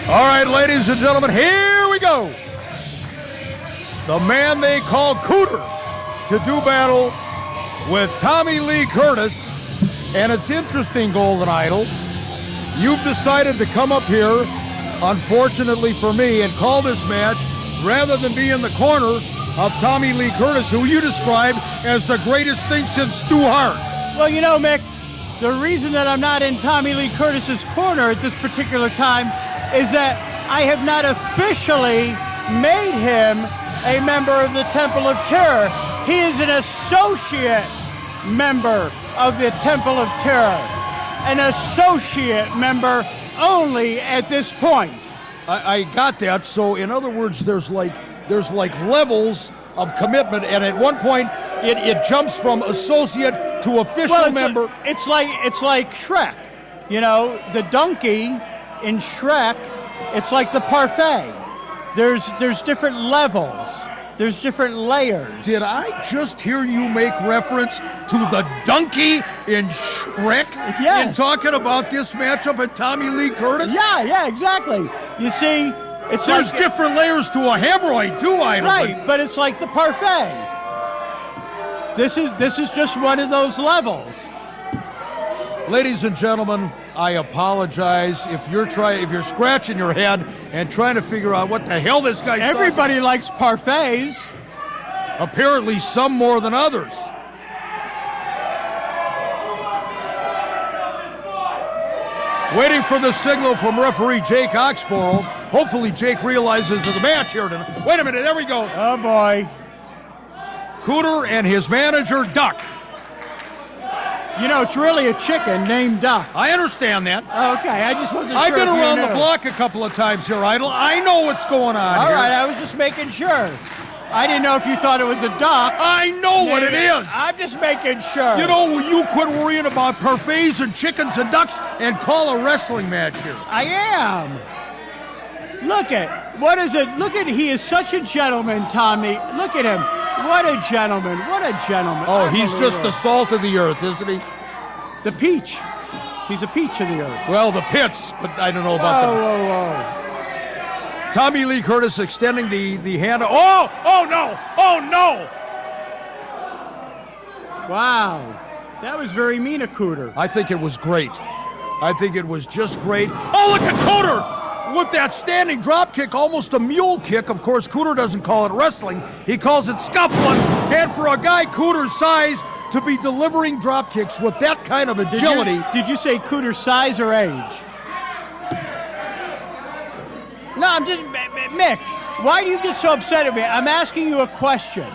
All right, ladies and gentlemen, here we go. The man they call Cooter to do battle with Tommy Lee Curtis. And it's interesting, Golden Idol. You've decided to come up here, unfortunately for me, and call this match rather than be in the corner of Tommy Lee Curtis, who you described as the greatest thing since Stu Hart. Well, you know, Mick, the reason that I'm not in Tommy Lee Curtis's corner at this particular time is that I have not officially made him a member of the Temple of Terror. He is an associate member of the Temple of Terror. An associate member only at this point. I got that. So in other words, there's like levels of commitment, and at one point it jumps from associate to official member. It's like Shrek. You know, the donkey in Shrek, it's like the parfait. There's different levels. There's different layers. Did I just hear you make reference to the donkey in Shrek? Yes. In talking about this matchup at Tommy Lee Curtis? Yeah, exactly. You see, there's different layers to a hemorrhoid too, Idol. Right, but it's like the parfait. This is just one of those levels. Ladies and gentlemen, I apologize if you're scratching your head and trying to figure out what the hell this guy's talking. Everybody likes parfaits. Apparently some more than others. Waiting for the signal from referee Jake Oxborough. Hopefully Jake realizes the match here tonight. Wait a minute, there we go. Oh boy. Cooter and his manager, Duck. You know, it's really a chicken named Duck. I understand that. Okay, I just wasn't sure. I've been around the block a couple of times here, Idol. I know what's going on All here. right, I was just making sure. I didn't know if you thought it was a duck. I know what it is. I'm just making sure. You know, you quit worrying about parfaits and chickens and ducks and call a wrestling match here. I am. Look at, what is it? Look at, he is such a gentleman, Tommy. Look at him. What a gentleman. What a gentleman. Oh, he's just the salt of the earth, isn't he? The peach. He's a peach of the earth. Well, the pits, but I don't know about Whoa. Tommy Lee Curtis extending the hand. Oh, no. Oh, no. Wow. That was very mean of Cooter. I think it was great. I think it was just great. Oh, look at Cooter with that standing drop kick, almost a mule kick. Of course, Cooter doesn't call it wrestling. He calls it scuffling. And for a guy Cooter's size to be delivering drop kicks with that kind of agility. Did you say Cooter's size or age? No, I'm just, Mick, why do you get so upset at me? I'm asking you a question.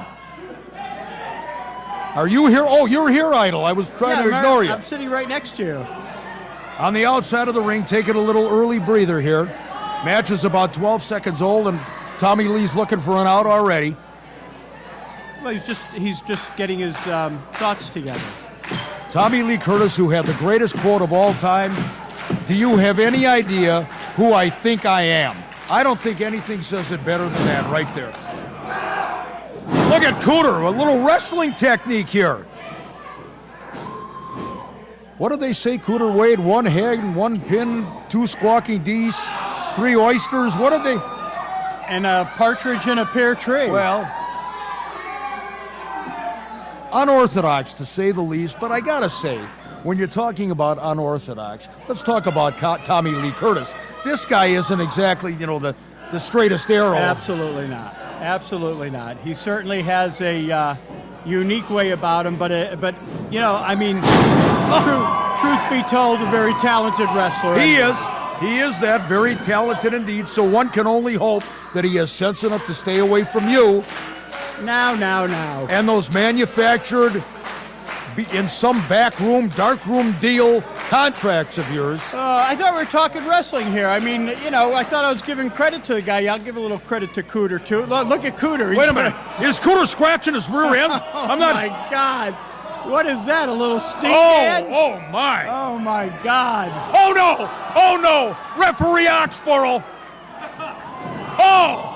Are you here? Oh, you're here, Idol. I was trying to ignore you. I'm sitting right next to you. On the outside of the ring, taking a little early breather here. Match is about 12 seconds old, and Tommy Lee's looking for an out already. Well, he's just getting his thoughts together. Tommy Lee Curtis, who had the greatest quote of all time. Do you have any idea who I think I am? I don't think anything says it better than that right there. Look at Cooter, a little wrestling technique here. What did they say Cooter weighed? 1 head, 1 pin, 2 squawking D's, 3 oysters. What did they? And a partridge in a pear tree. Well, unorthodox to say the least, but I gotta say, when you're talking about unorthodox, let's talk about Tommy Lee Curtis. This guy isn't exactly, the straightest arrow. Absolutely not. Absolutely not. He certainly has a unique way about him, but truth be told, a very talented wrestler. He is. He is that, very talented indeed, so one can only hope that he has sense enough to stay away from you. Now. And those manufactured in some back room, dark room deal contracts of yours. I thought we were talking wrestling here. I mean, I thought I was giving credit to the guy. I'll give a little credit to Cooter, too. Look at Cooter. Wait a minute. Is Cooter scratching his rear end? My God. What is that, a little stink head? Oh, my. Oh, my God. Oh, no. Referee Oxborough. Oh.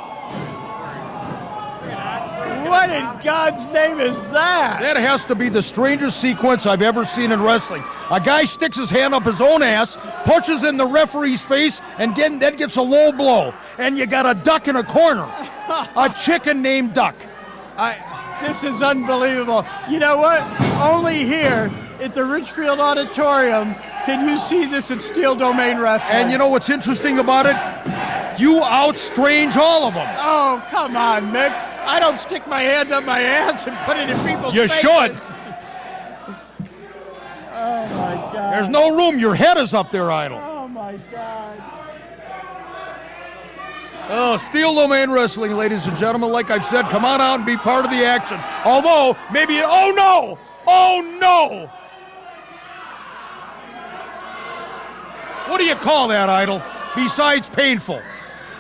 What in God's name is that? That has to be the strangest sequence I've ever seen in wrestling. A guy sticks his hand up his own ass, punches in the referee's face, and then gets a low blow. And you got a duck in a corner. A chicken named Duck. This is unbelievable. You know what? Only here at the Richfield Auditorium can you see this at Steel Domain Wrestling. And you know what's interesting about it? You outstrange all of them. Oh, come on, Mick. I don't stick my hand up my ass and put it in people's faces. You should. Oh, my God. There's no room. Your head is up there, Idol. Oh, my God. Oh, Steel Domain Wrestling, ladies and gentlemen. Like I've said, come on out and be part of the action. Although, maybe, oh no! Oh no! What do you call that, Idol? Besides painful.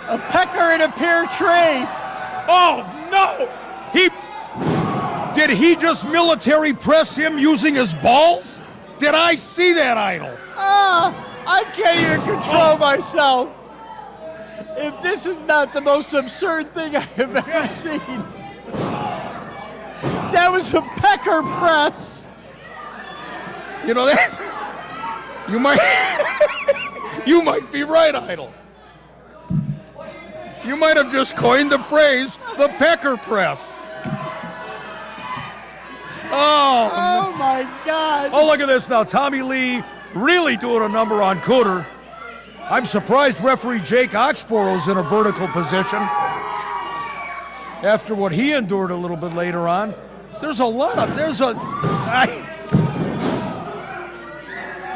A pecker and a pear tree. Oh no! Did he just military press him using his balls? Did I see that, Idol? I can't even control myself. If this is not the most absurd thing I have ever seen. That was a pecker press. You know that? You might you might be right, Idol. You might have just coined the phrase, the pecker press. Oh my God. Oh, look at this now. Tommy Lee really doing a number on Cooter. I'm surprised referee Jake Oxboro's in a vertical position after what he endured a little bit later on.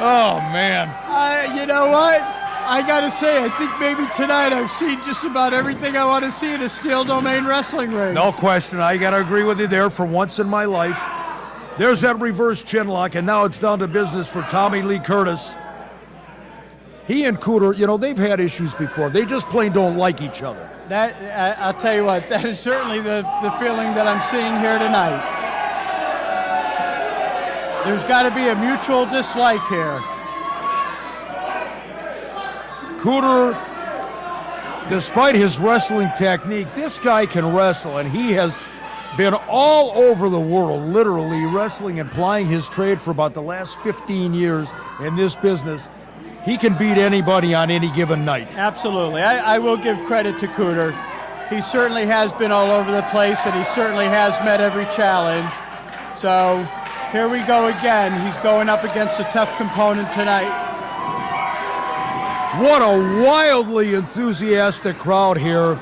Oh, man. You know what? I got to say, I think maybe tonight I've seen just about everything I want to see in a Steel Domain Wrestling ring. No question. I got to agree with you there for once in my life. There's that reverse chin lock, and now it's down to business for Tommy Lee Curtis. He and Cooter, you know, they've had issues before. They just plain don't like each other. That I'll tell you what, that is certainly the feeling that I'm seeing here tonight. There's got to be a mutual dislike here. Cooter, despite his wrestling technique, this guy can wrestle, and he has been all over the world, literally wrestling and plying his trade for about the last 15 years in this business. He can beat anybody on any given night. Absolutely. I will give credit to Cooter. He certainly has been all over the place, and he certainly has met every challenge. So here we go again. He's going up against a tough component tonight. What a wildly enthusiastic crowd here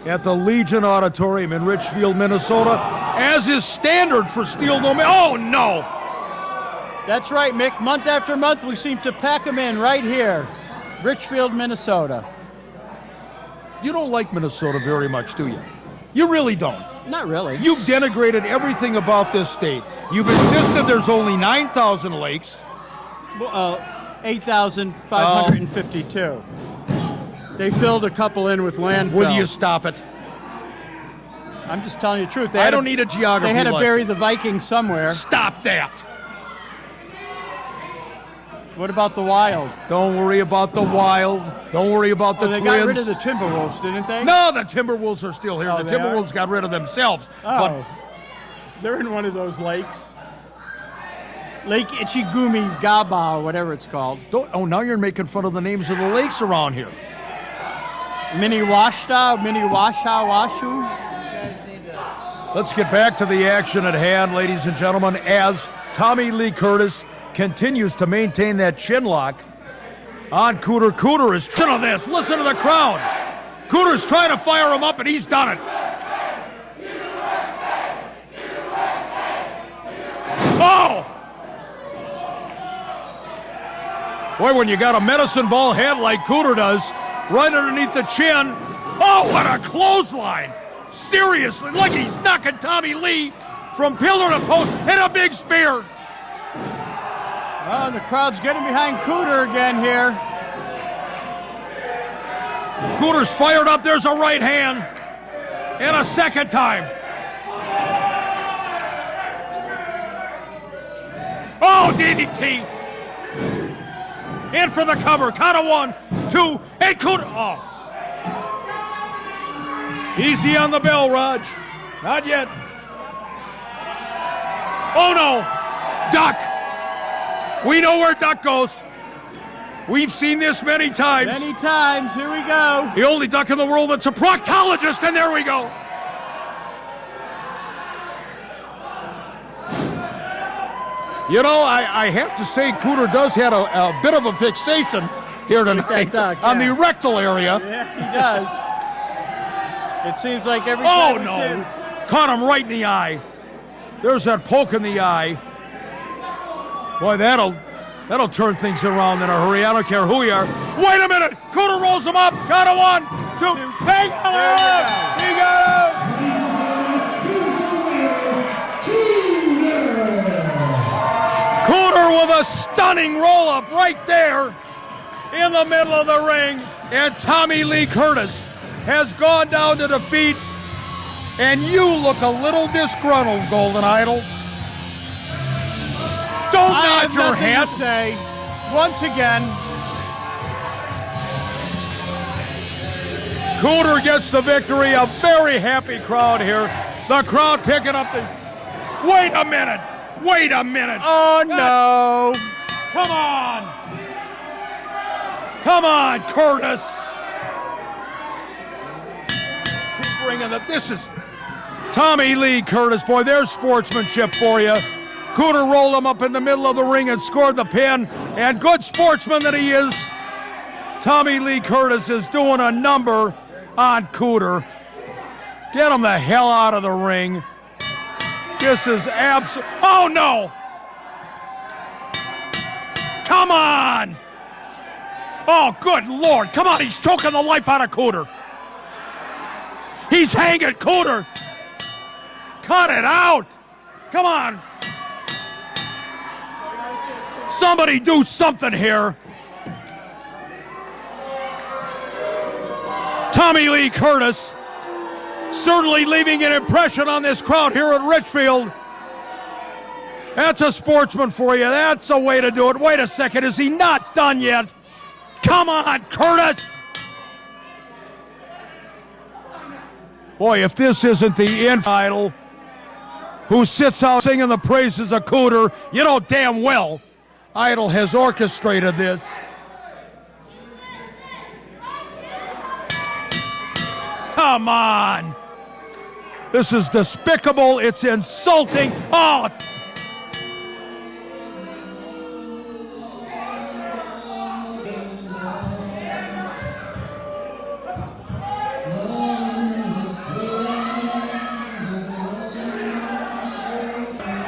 at the Legion Auditorium in Richfield, Minnesota, as is standard for Steel Domain. Oh, no! That's right, Mick. Month after month, we seem to pack them in right here, Richfield, Minnesota. You don't like Minnesota very much, do you? You really don't. Not really. You've denigrated everything about this state. You've insisted there's only 9,000 lakes. 8,552. They filled a couple in with landfill. Will you stop it? I'm just telling you the truth. I don't need a geography They had to lesson. bury the Vikings somewhere. Stop that. What about the Wild? Don't worry about the Wild. Don't worry about the They Twins. got rid of the Timberwolves, didn't they? No, the Timberwolves are still here. Oh, The they Timberwolves got rid of themselves. Oh, they're in one of those lakes. Lake Ichigumi Gaba, or whatever it's called. Now you're making fun of the names of the lakes around here. Minnewaska, Washu. Let's get back to the action at hand, ladies and gentlemen, as Tommy Lee Curtis continues to maintain that chin lock on Cooter. Cooter is listen to this. Listen to the crowd. Cooter's trying to fire him up, and he's done it. Oh! Boy, when you got a medicine ball head like Cooter does, right underneath the chin, oh, what a clothesline! Seriously, look, he's knocking Tommy Lee from pillar to post, and a big spear. Oh, the crowd's getting behind Cooter again here. Cooter's fired up. There's a right hand. And a second time. Oh, DDT. In for the cover. Count of 1, 2, and Cooter. Oh. Easy on the bell, Raj. Not yet. Oh no! Duck! We know where Duck goes. We've seen this many times. Many times. Here we go. The only duck in the world that's a proctologist, and there we go. You know, I have to say, Cooter does have a bit of a fixation here tonight duck, on the rectal area. Yeah, he does. It seems like every Oh, time no. Caught him right in the eye. There's that poke in the eye. Boy, that'll turn things around in a hurry. I don't care who you are. Wait a minute. Cooter rolls him up. Got a 1, 2. Hang on. He got him. Cooter with a stunning roll-up right there in the middle of the ring. And Tommy Lee Curtis has gone down to defeat. And you look a little disgruntled, Golden Idol. Don't nod your head. To say, once again, Cooter gets the victory. A very happy crowd here. The crowd picking up the... Wait a minute. Wait a minute. Oh, no. Come on. Come on, Curtis. Keep bringing the... This is Tommy Lee Curtis. Boy, there's sportsmanship for you. Cooter rolled him up in the middle of the ring and scored the pin. And good sportsman that he is, Tommy Lee Curtis is doing a number on Cooter. Get him the hell out of the ring. This is oh no! Come on! Oh, good Lord. Come on, he's choking the life out of Cooter. He's hanging Cooter. Cut it out. Come on. Somebody do something here. Tommy Lee Curtis certainly leaving an impression on this crowd here at Richfield. That's a sportsman for you. That's a way to do it. Wait a second. Is he not done yet? Come on, Curtis. Boy, if this isn't the Idol who sits out singing the praises of Cooter, you know damn well Idol has orchestrated this. Come on. This is despicable. It's insulting. Oh.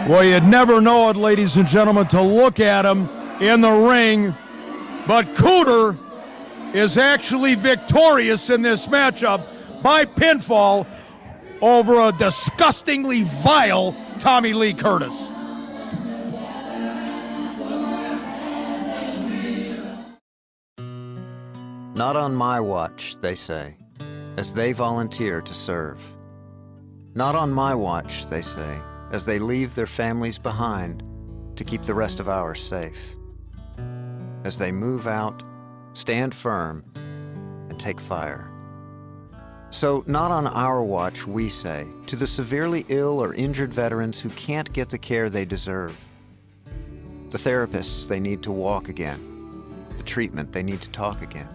Well, you'd never know it, ladies and gentlemen, to look at him in the ring. But Cooter is actually victorious in this matchup by pinfall over a disgustingly vile Tommy Lee Curtis. Not on my watch, they say, as they volunteer to serve. Not on my watch, they say, as they leave their families behind to keep the rest of ours safe. As they move out, stand firm, and take fire. So, not on our watch, we say, to the severely ill or injured veterans who can't get the care they deserve, the therapists they need to walk again, the treatment they need to talk again,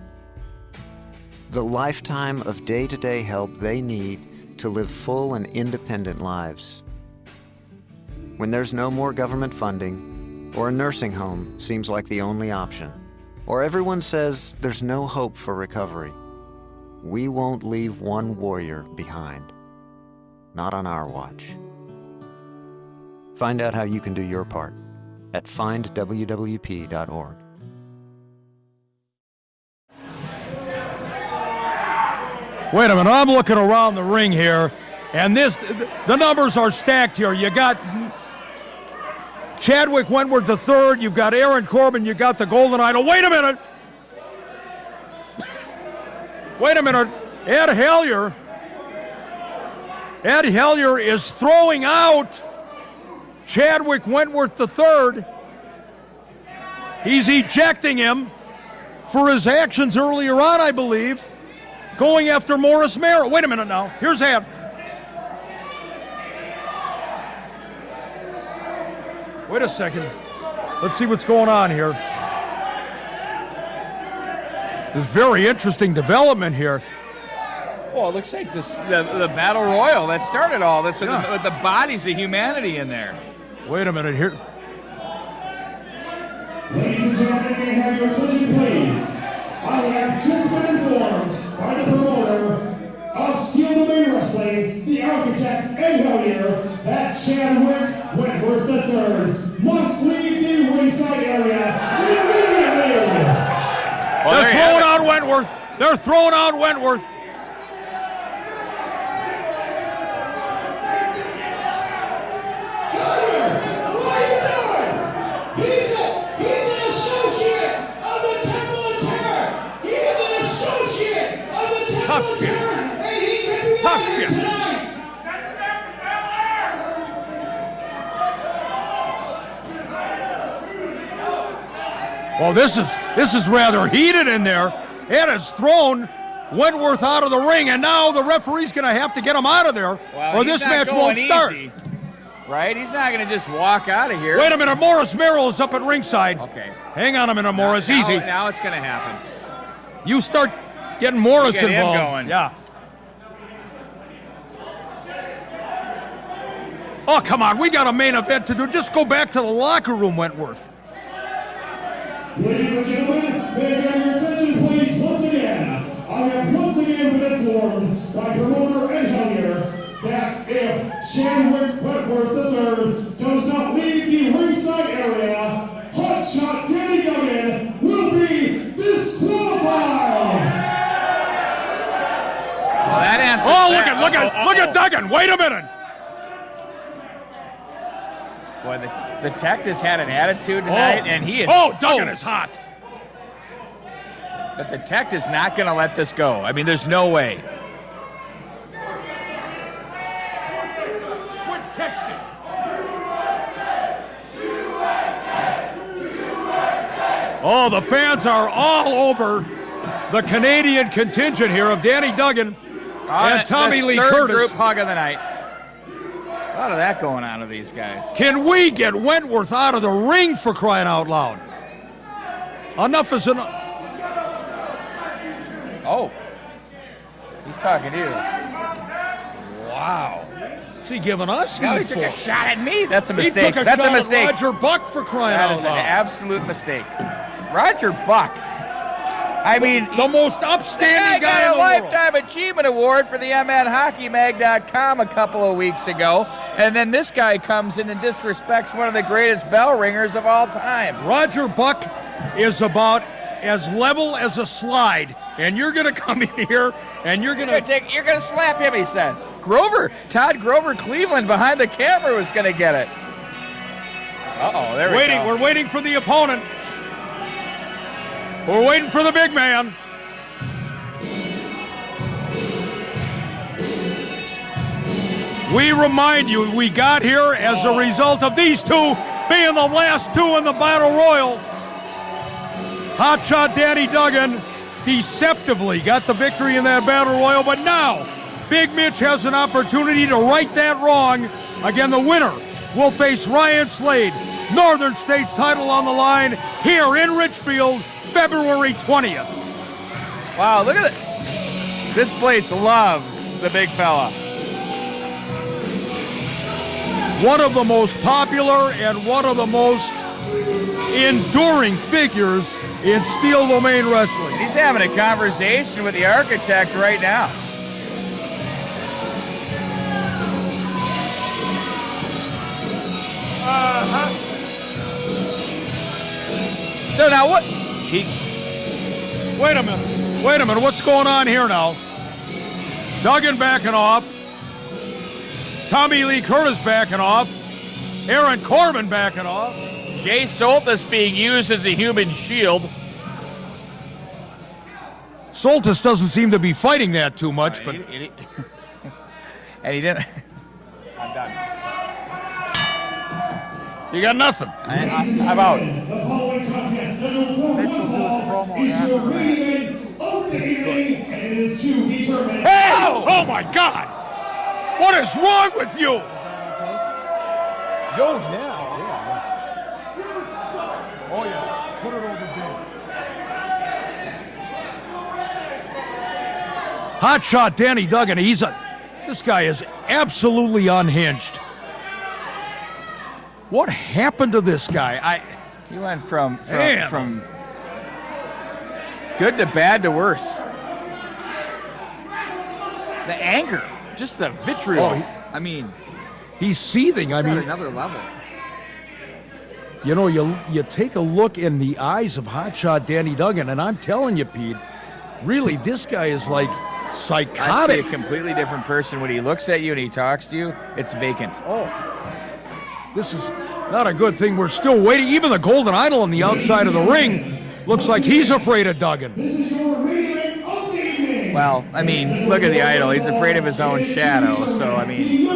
the lifetime of day-to-day help they need to live full and independent lives. When there's no more government funding, or a nursing home seems like the only option, or everyone says there's no hope for recovery, we won't leave one warrior behind. Not on our watch. Find out how you can do your part at findwwp.org. Wait a minute, I'm looking around the ring here, and the numbers are stacked here. You got Chadwick Wentworth III, you've got Aaron Corbin, you got the Golden Idol. Wait a minute! Wait a minute, Ed Hellier is throwing out Chadwick Wentworth III. He's ejecting him for his actions earlier on, I believe, going after Morris Merritt. Wait a minute now, here's Ed. Wait a second. Let's see what's going on here. There's very interesting development here. Well, it looks like this the Battle Royal that started all this with, Yeah. with the bodies of humanity in there. Wait a minute here. Ladies and gentlemen, may I have your attention, please? I have just been informed by the promoter of Steel Domain Wrestling, the architect and hellier, that Chadwick Wentworth III must leave the ringside area immediately. Well, They're throwing out Wentworth. They're throwing out Wentworth. Tough shit. Tough shit. Well, this is rather heated in there. It has thrown Wentworth out of the ring, and now the referee's going to have to get him out of there, Well, or he's this not match going won't start. easy, right? He's not going to just walk out of here. Wait a minute, Morris Merrill is up at ringside. Okay. Hang on a minute, Morris. Now- Easy. Now it's going to happen. You start getting Morris You get him involved. going. Yeah. Oh, come on. We got a main event to do. Just go back to the locker room, Wentworth. Ladies and gentlemen, may I have your attention, please, once again. I have once again been informed by promoter and hellier that if Chadwick Wentworth III does not leave the ringside area, Hot Shot Danny Duggan will be disqualified. Well, that answers Oh, that. look at Duggan. Wait a minute. Boy, the tech has had an attitude tonight, and he is. Oh, Duggan is hot. But the tech is not going to let this go. I mean, there's no way. Quit texting. Oh, the fans are all over the Canadian contingent here of Danny Duggan and Tommy The Lee third Curtis. group hug of the night. A lot of that going on with these guys. Can we get Wentworth out of the ring, for crying out loud? Enough is enough. Oh, he's talking to you. Wow. What's he giving us Now he heat took for? a shot at me. That's a He mistake. took a That's shot a mistake. at Roger Buck, for crying That out is an loud. absolute mistake. Roger Buck. I mean, The most upstanding I guy in got the a world. Lifetime Achievement Award for the MNHockeyMag.com a couple of weeks ago, and then this guy comes in and disrespects one of the greatest bell ringers of all time. Roger Buck is about as level as a slide, and you're going to come in here and you're going to... You're gonna slap him, he says. Todd Grover Cleveland behind the camera was gonna get it. Uh-oh, there we go. We're waiting for the opponent. We're waiting for the big man. We remind you, we got here as a result of these two being the last two in the Battle Royal. Hot Shot Danny Duggan deceptively got the victory in that Battle Royal, but now Big Mitch has an opportunity to right that wrong. Again, the winner will face Ryan Slade. Northern States title on the line here in Richfield, February 20th. Wow, look at it. This place loves the big fella. One of the most popular and one of the most enduring figures in Steel Domain Wrestling. He's having a conversation with the architect right now. So now what? Wait a minute, what's going on here now? Duggan backing off. Tommy Lee Curtis backing off. Aaron Corbin backing off. Jay Soltis being used as a human shield. Soltis doesn't seem to be fighting that too much, but And he didn't. I'm done. you got nothing. I'm out. The following contest scheduled for one fall is your main event of the evening, and it is to determine. Hey! Oh my God! What is wrong with you? Oh, yeah. Hot Shot Danny Duggan, this guy is absolutely unhinged. What happened to this guy? He went from good to bad to worse. The anger, just the vitriol. I mean, he's seething. At another level. You know, you take a look in the eyes of Hot Shot Danny Duggan, and I'm telling you, Pete, really, this guy is like psychotic. I see a completely different person when he looks at you and he talks to you. It's vacant. Oh, this is not a good thing. We're still waiting. Even the Golden Idol on the outside of the ring looks like he's afraid of Duggan. Well, I mean, look at the Idol. He's afraid of his own shadow. So, I mean,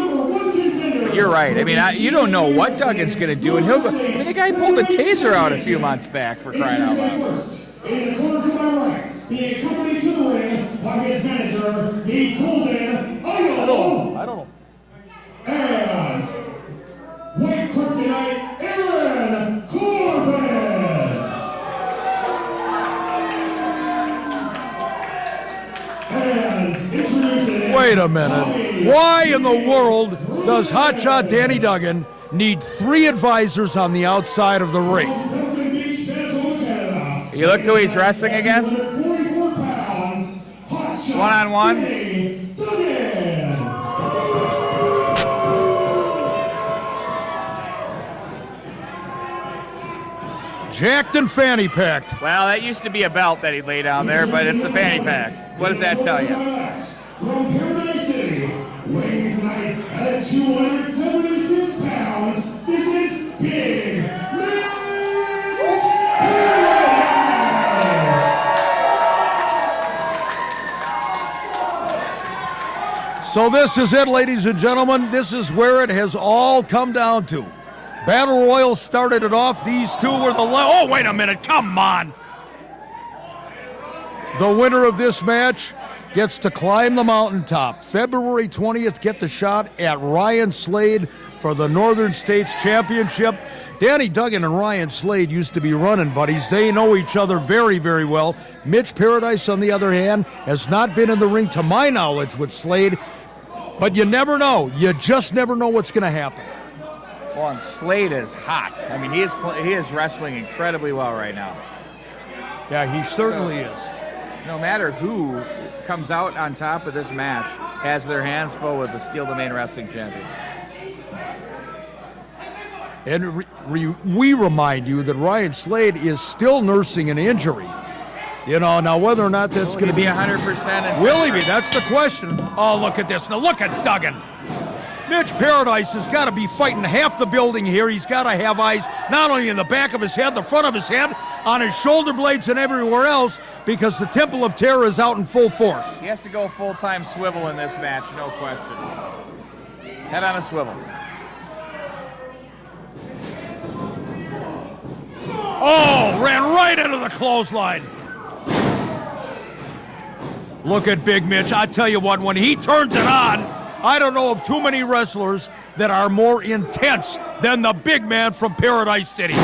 but you're right. I mean, you don't know what Duggan's going to do. And he'll go. I mean, the guy pulled a taser out a few months back, for crying out loud. In the corner to my right, being accompanied to the ring by his manager, the Golden Idol. I don't know. And White Kryptonite, Aaron Corbin. And introducing. Wait a minute. Why in the world does Hot Shot Danny Duggan need 3 advisors on the outside of the ring? You look who he's wrestling against? 44 pounds, Hot Shot One-on-one? Danny Duggan. Jacked and fanny packed. Well, that used to be a belt that he'd lay down there, but it's a fanny pack. What does that tell you? From Paradise City, weighing tonight at 276 pounds, this is Big Mitch Paradise. So this is it, ladies and gentlemen. This is where it has all come down to. Battle Royal started it off. These two were oh, wait a minute. Come on. The winner of this match gets to climb the mountaintop. February 20th, get the shot at Ryan Slade for the Northern States Championship. Danny Duggan and Ryan Slade used to be running buddies. They know each other very, very well. Mitch Paradise, on the other hand, has not been in the ring, to my knowledge, with Slade. But you never know. You just never know what's going to happen. Well, and Slade is hot. I mean, he is wrestling incredibly well right now. Yeah, he certainly is. No matter who comes out on top of this match has their hands full with the Steel Domain Wrestling Champion. And we remind you that Ryan Slade is still nursing an injury. You know, now whether or not that's going to be 100%. Will he be? That's the question. Oh, look at this. Now look at Duggan. Mitch Paradise has got to be fighting half the building here. He's got to have eyes not only in the back of his head, the front of his head, on his shoulder blades and everywhere else, because the Temple of Terror is out in full force. He has to go full-time swivel in this match, no question. Head on a swivel. Oh, ran right into the clothesline. Look at Big Mitch. I tell you what, when he turns it on, I don't know of too many wrestlers that are more intense than the big man from Paradise City.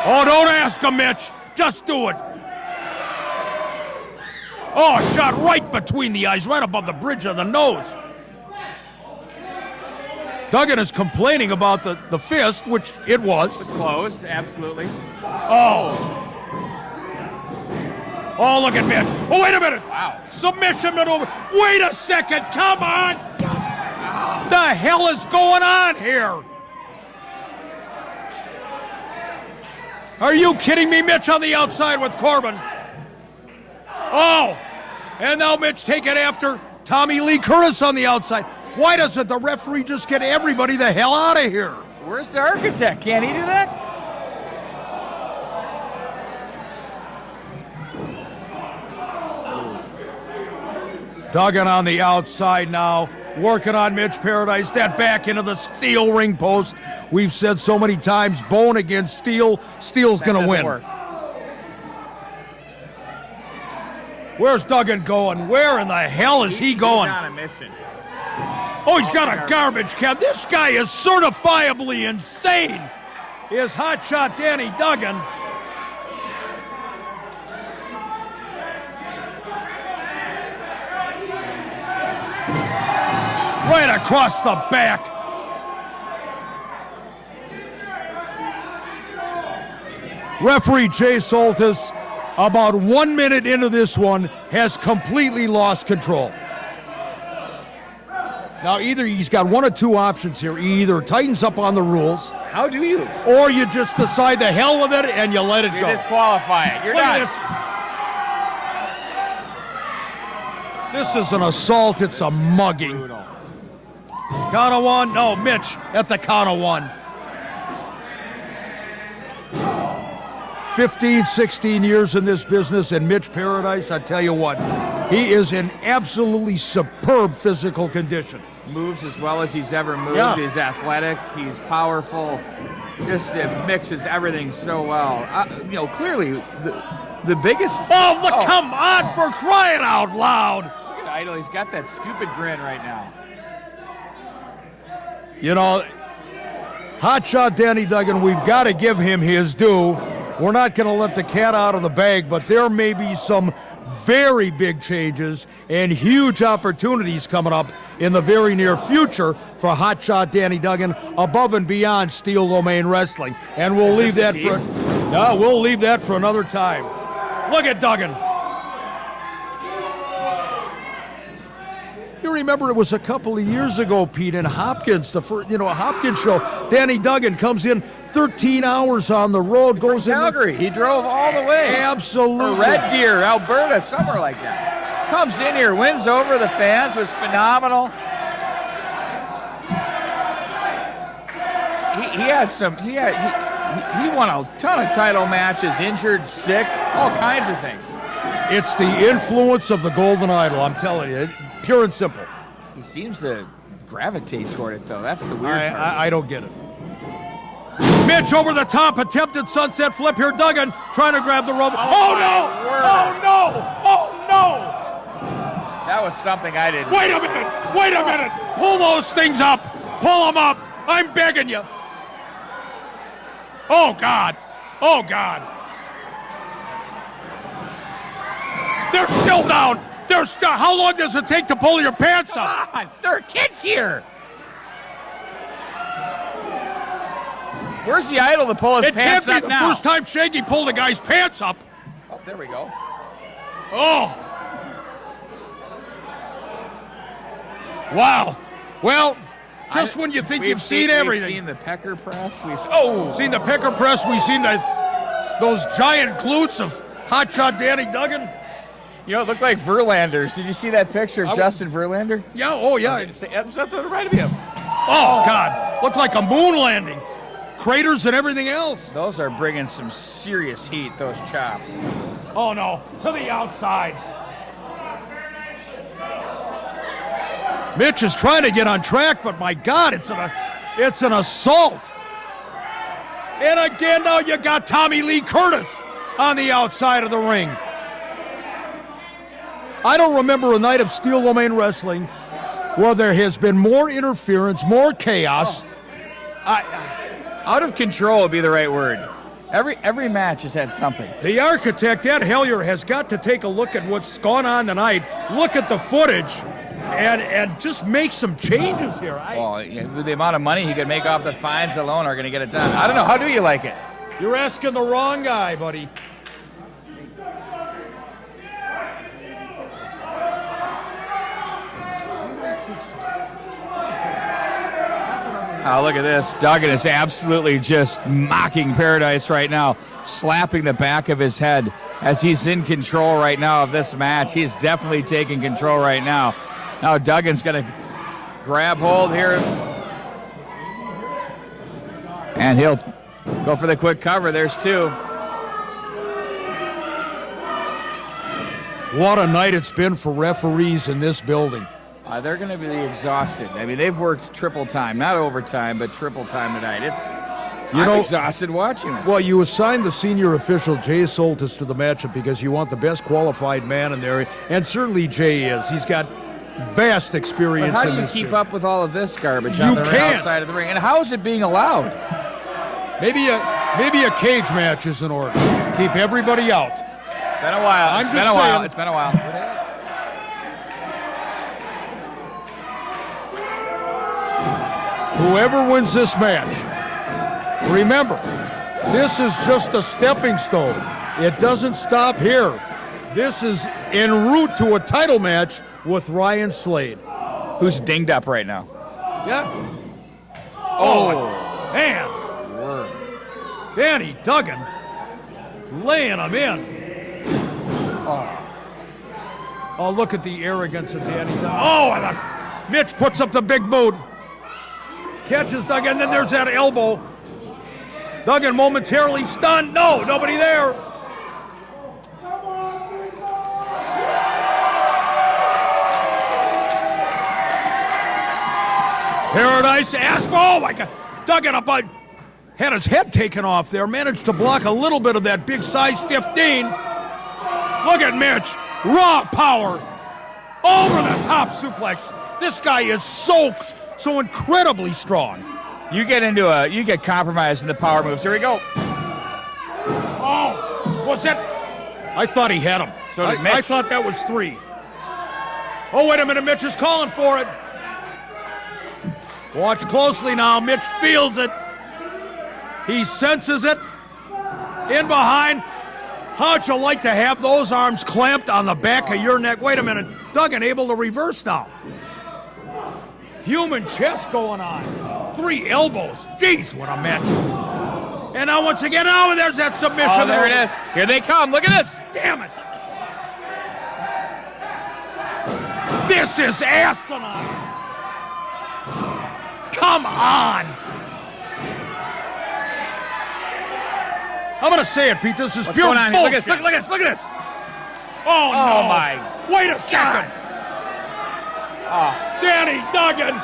Oh, don't ask him, Mitch. Just do it. Oh, shot right between the eyes, right above the bridge of the nose. Duggan is complaining about the fist, which it was. It was closed, absolutely. Oh, look at Mitch. Oh, wait a minute. Wow. Submission maneuver. Wait a second. Come on. The hell is going on here? Are you kidding me? Mitch on the outside with Corbin. Oh, and now Mitch taking after Tommy Lee Curtis on the outside. Why doesn't the referee just get everybody the hell out of here? Where's the architect? Can't he do that? Duggan on the outside now, working on Mitch Paradise. That back into the steel ring post. We've said so many times, bone against steel. Steel's going to win. Work. Where's Duggan going? Where in the hell is he going? He's on a mission. Oh, he's got a garbage can. This guy is certifiably insane. Is Hot Shot Danny Duggan. Right across the back. Referee Jay Soltis, about 1 minute into this one, has completely lost control. Now, either he's got one of two options here. He either tightens up on the rules. How do you? Or you just decide the hell with it and you let it go. You disqualify it. You're Look done. at this. This is an assault. It's a mugging. Brutal. Count of one. No, Mitch at the count of one. 15, 16 years in this business, and Mitch Paradise, I tell you what, he is in absolutely superb physical condition. Moves as well as he's ever moved. Yeah. He's athletic. He's powerful. Just mixes everything so well. Clearly the biggest. Oh, look! Come on, for crying out loud! Look at Idol. He's got that stupid grin right now. You know, Hot Shot Danny Duggan, we've got to give him his due. We're not going to let the cat out of the bag, but there may be some very big changes and huge opportunities coming up in the very near future for Hot Shot Danny Duggan above and beyond Steel Domain Wrestling. And we'll leave that for another time. Look at Duggan. You remember it was a couple of years ago, Pete, in Hopkins, a Hopkins show. Danny Duggan comes in 13 hours on the road, goes in Calgary. He drove all the way. Absolutely. Or Red Deer, Alberta, somewhere like that. Comes in here, wins over the fans, was phenomenal. He won a ton of title matches, injured, sick, all kinds of things. It's the influence of the Golden Idol, I'm telling you. Pure and simple. He seems to gravitate toward it, though. That's the weird part. I don't get it. Mitch over the top, attempted sunset flip here. Duggan trying to grab the rope. Oh no! Oh no! Oh no! That was something I didn't. Wait a minute! Wait a minute! Pull those things up! Pull them up! I'm begging you! Oh God! Oh God! They're still down! They're still. How long does it take to pull your pants up? Come on! There are kids here! Where's the Idol to pull his pants up now? It can't be the first time Shaggy pulled a guy's pants up. Oh, there we go. Oh. Wow. Well, just when you think you've seen everything. We've seen the pecker press. Seen the pecker press. We've seen those giant glutes of Hot Shot Danny Duggan. You know, it looked like Verlander's. Did you see that picture of Justin Verlander? Yeah. Oh, yeah. That's what it reminded me of. Oh, God. Looked like a moon landing. Craters and everything else. Those are bringing some serious heat, those chops. Oh, no. To the outside. Mitch is trying to get on track, but my God, it's an assault. And again, now you got Tommy Lee Curtis on the outside of the ring. I don't remember a night of Steel Domain Wrestling where there has been more interference, more chaos. Out of control would be the right word. Every match has had something. The architect, Ed Hellier, has got to take a look at what's gone on tonight, look at the footage, and just make some changes here. With the amount of money he could make off the fines alone are going to get it done. I don't know. How do you like it? You're asking the wrong guy, buddy. Oh, look at this. Duggan is absolutely just mocking Paradise right now, slapping the back of his head as he's in control right now of this match. He's definitely taking control right now. Now Duggan's going to grab hold here. And he'll go for the quick cover. There's two. What a night it's been for referees in this building. They're going to be exhausted. I mean, they've worked triple time, not overtime, but triple time tonight. I'm exhausted watching this. Well, you assigned the senior official, Jay Soltis, to the matchup because you want the best qualified man in there, and certainly Jay is. He's got vast experience But how in do you this keep game. up with all of this garbage You on the can't. outside of the ring? And how is it being allowed? Maybe a cage match is in order. Keep everybody out. It's been a while. I'm It's just been a while. saying. It's been a while. Whoever wins this match, remember, this is just a stepping stone. It doesn't stop here. This is en route to a title match with Ryan Slade. Who's dinged up right now? Yeah. Oh, man. Danny Duggan laying him in. Oh, look at the arrogance of Danny Duggan. Oh, and Mitch puts up the big boot. Catches Duggan, then there's that elbow. Duggan momentarily stunned. No, nobody there. Paradise asked, oh my God. Duggan had his head taken off there, managed to block a little bit of that big size 15. Look at Mitch, raw power, over the top suplex. This guy is so incredibly strong. You get compromised in the power moves. Here we go. Oh, what's that? I thought he had him. So did Mitch. I thought that was 3. Oh, wait a minute, Mitch is calling for it. Watch closely now, Mitch feels it. He senses it. In behind. How'd you like to have those arms clamped on the back of your neck? Wait a minute, Duggan able to reverse now. Human chest going on. 3 elbows. Jeez, what a match. And now once again, oh, there's that submission. Oh, there it is. Here they come. Look at this. Damn it. This is asinine. Come on. I'm going to say it, Pete. This is What's pure going on here? Look bullshit. at this. Look at this. Look at this. Oh, no. my Wait a second. Danny Duggan.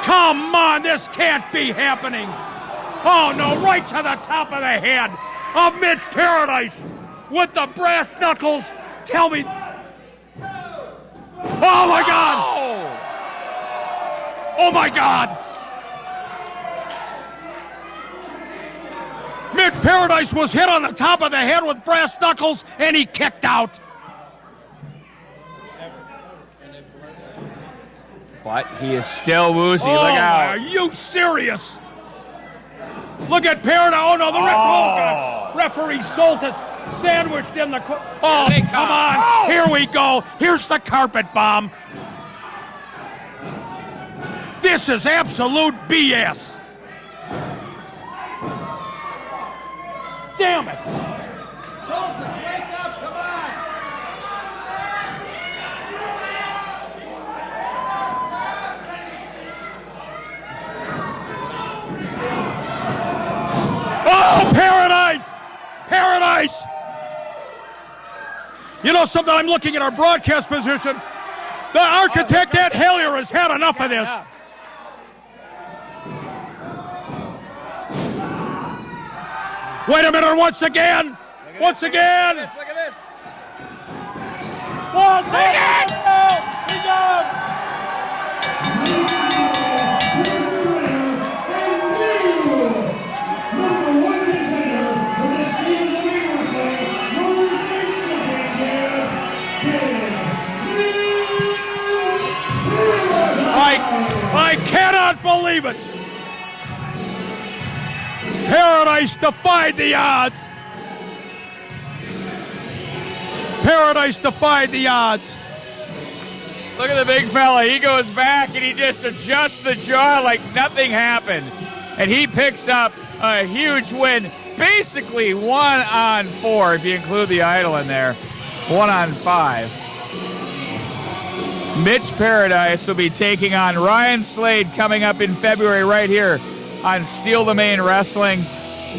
Come on. This can't be happening. Oh, no. Right to the top of the head of Mitch Paradise with the brass knuckles. Tell me. Oh, my God. Oh, my God. Mitch Paradise was hit on the top of the head with brass knuckles, and he kicked out. But he is still woozy. Oh, Look out. are you serious? Look at Paradise. Oh, no, the referee Soltis sandwiched in the... Oh, Here they come come. on. Oh. Here we go. Here's the carpet bomb. This is absolute BS. Damn it. Soltis, wake up, come on. Oh, Paradise! Paradise! You know something? I'm looking at our broadcast position. The architect, Ed Hellier, has had enough of this. Wait a minute, once again! Once again! Look at this. 1, 2, 3, go! I cannot believe it! Paradise defied the odds! Paradise defied the odds! Look at the big fella. He goes back and he just adjusts the jaw like nothing happened. And he picks up a huge win. Basically 1 on 4 if you include the idol in there. 1 on 5. Mitch Paradise will be taking on Ryan Slade coming up in February right here on Steel the Main Wrestling.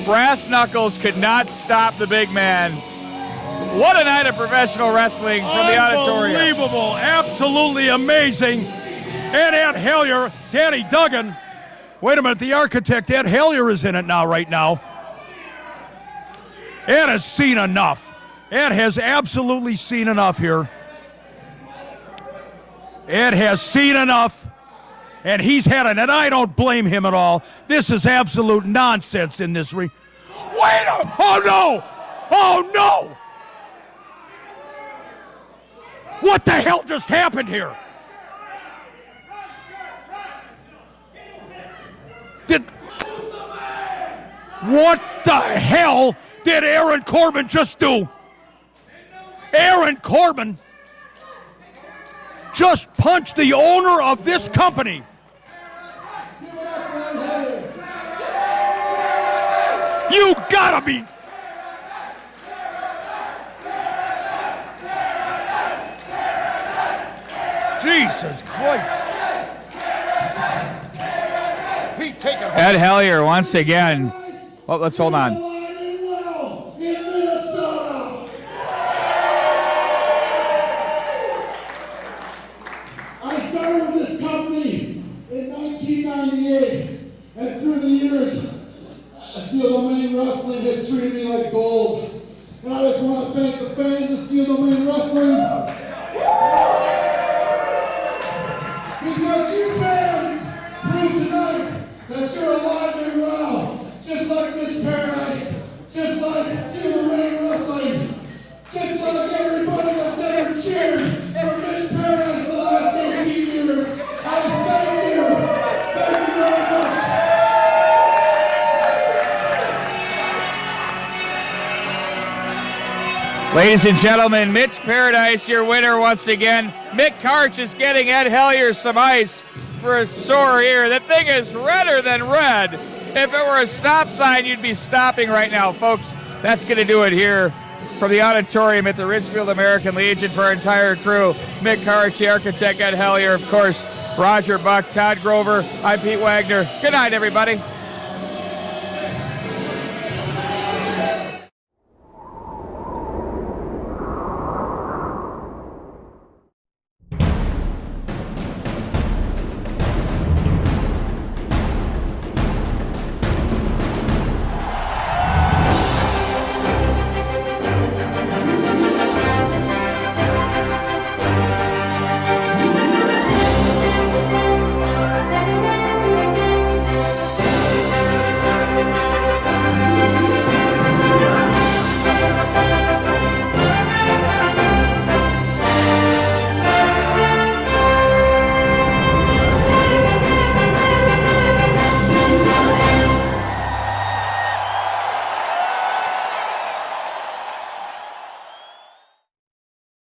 Brass knuckles could not stop the big man. What a night of professional wrestling from the auditorium. Unbelievable, absolutely amazing. And Ed Hellier, Danny Duggan. Wait a minute, the architect, Ed Hellier, is in it now, right now. Ed has seen enough. Ed has absolutely seen enough here. Ed has seen enough, and he's had it, and I don't blame him at all. This is absolute nonsense in this ring. Wait a... Oh, no! Oh, no! What the hell just happened here? What the hell did Aaron Corbin just do? Aaron Corbin just punched the owner of this company. You gotta be... Jesus Christ. Ed Hellier once again. Well, let's hold on. I started with this company in 1998, and through the years, Steel Domain Wrestling has treated me like gold. And I just want to thank the fans of Steel Domain Wrestling. Because you fans proved tonight that you're alive and well, just like Mitch Paradise, just like Steel Domain Wrestling, just like everybody that's ever cheered for Mitch Paradise the last 18 years. I thank you. Thank you very much. Ladies and gentlemen, Mitch Paradise, your winner once again. Mick Karch is getting Ed Hellier some ice for a sore ear. The thing is redder than red. If it were a stop sign, you'd be stopping right now. Folks, that's going to do it here from the auditorium at the Richfield American Legion for our entire crew. Mick Karch, the architect, Ed Hellier, of course, Roger Buck, Todd Grover. I'm Pete Wagner. Good night, everybody.